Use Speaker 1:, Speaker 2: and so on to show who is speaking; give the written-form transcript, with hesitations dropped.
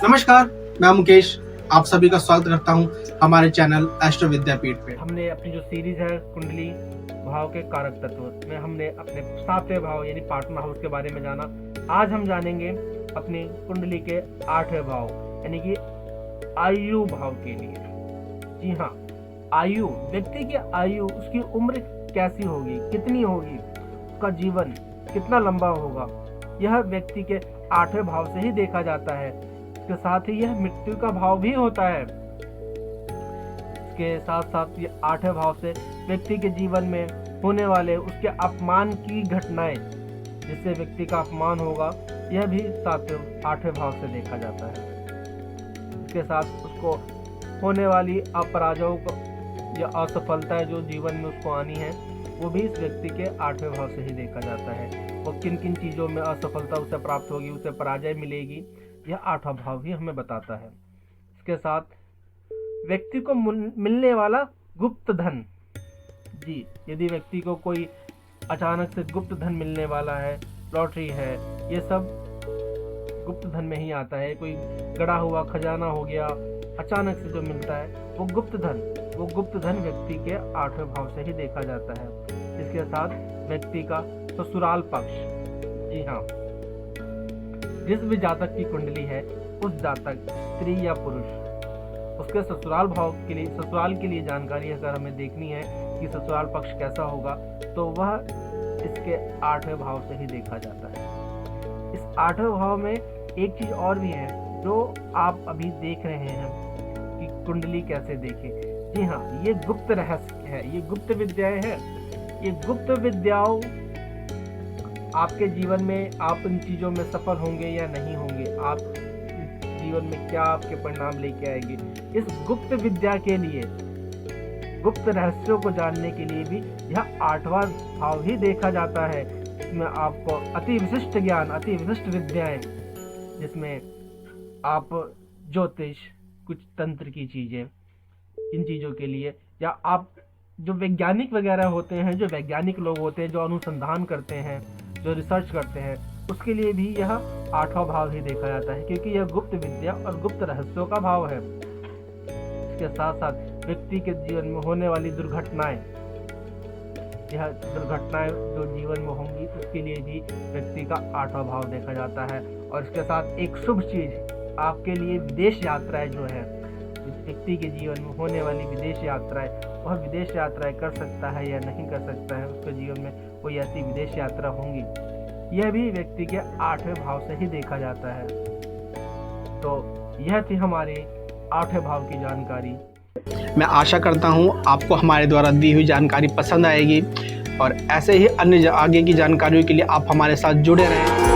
Speaker 1: नमस्कार, मैं मुकेश। आप सभी का स्वागत करता हूं हमारे चैनल एस्ट्रो विद्यापीठ पे।
Speaker 2: हमने अपनी जो सीरीज है कुंडली भाव के कारक तत्व में हमने अपने सातवें भाव यानी पार्टनर हाउस के बारे में जाना। आज हम जानेंगे अपनी कुंडली के आठवें भाव यानी कि आयु भाव के लिए। जी हाँ, आयु, व्यक्ति की आयु, उसकी उम्र कैसी होगी, कितनी होगी, उसका जीवन कितना लंबा होगा, यह व्यक्ति के आठवें भाव से ही देखा जाता है। इसके साथ ही यह मृत्यु का भाव भी होता है। के साथ साथ ये आठवें भाव से व्यक्ति के जीवन में होने वाले उसके अपमान की घटनाएं, जिससे व्यक्ति का अपमान होगा, यह भी आठवें भाव से देखा जाता है। इसके साथ उसको होने वाली अपराजों को या असफलता जो जीवन में उसको आनी है, वो भी इस व्यक्ति के आठवें भाव से ही देखा जाता है। वो किन किन चीज़ों में असफलता उसे प्राप्त होगी, उसे पराजय मिलेगी, यह आठवां भाव भी हमें बताता है। इसके साथ व्यक्ति को मिलने वाला गुप्त धन। जी, यदि व्यक्ति को कोई अचानक से गुप्त धन मिलने वाला है, लॉटरी है, ये सब गुप्त धन में ही आता है। कोई गड़ा हुआ खजाना हो गया, अचानक से जो मिलता है वो गुप्त धन व्यक्ति के आठवें भाव से ही देखा जाता है। इसके साथ व्यक्ति का ससुराल पक्ष। जी हाँ, जिस भी जातक की कुंडली है, उस जातक स्त्री या पुरुष, उसके ससुराल भाव के लिए, ससुराल के लिए जानकारी अगर हमें देखनी है कि ससुराल पक्ष कैसा होगा, तो वह इसके आठवें भाव से ही देखा जाता है। इस आठवें भाव में एक चीज और भी है जो आप अभी देख रहे हैं कि कुंडली कैसे देखें। जी हाँ, ये गुप्त रहस्य है, ये गुप्त विद्याएं है। ये गुप्त विद्याओं आपके जीवन में आप इन चीजों में सफल होंगे या नहीं होंगे, आप जीवन में क्या आपके परिणाम लेके आएंगे, इस गुप्त विद्या के लिए, गुप्त रहस्यों को जानने के लिए भी यह आठवां भाव ही देखा जाता है। इसमें आपको अति विशिष्ट ज्ञान, अति विशिष्ट विद्याएं, जिसमें आप ज्योतिष, कुछ तंत्र की चीजें, इन चीजों के लिए, या आप जो वैज्ञानिक वगैरह होते हैं, जो वैज्ञानिक लोग होते हैं, जो अनुसंधान करते हैं, जो रिसर्च करते हैं, उसके लिए भी यह आठवां भाव ही देखा जाता है, क्योंकि यह गुप्त विद्या और गुप्त रहस्यों का भाव है। इसके साथ साथ व्यक्ति के जीवन में होने वाली दुर्घटनाएं, यह दुर्घटनाएं जो जीवन में होंगी, उसके लिए भी व्यक्ति का आठवां भाव देखा जाता है। और इसके साथ एक शुभ चीज आपके लिए विदेश यात्राएं जो है, व्यक्ति के जीवन में होने वाली विदेश यात्राएं, वह विदेश यात्राएं कर सकता है या नहीं कर सकता है, उसके जीवन में कोई ऐसी विदेश यात्रा होंगी, यह भी व्यक्ति के आठवें भाव से ही देखा जाता है। तो यह थी हमारे आठवें भाव की जानकारी।
Speaker 1: मैं आशा करता हूं आपको हमारे द्वारा दी हुई जानकारी पसंद आएगी, और ऐसे ही अन्य आगे की जानकारियों के लिए आप हमारे साथ जुड़े रहें।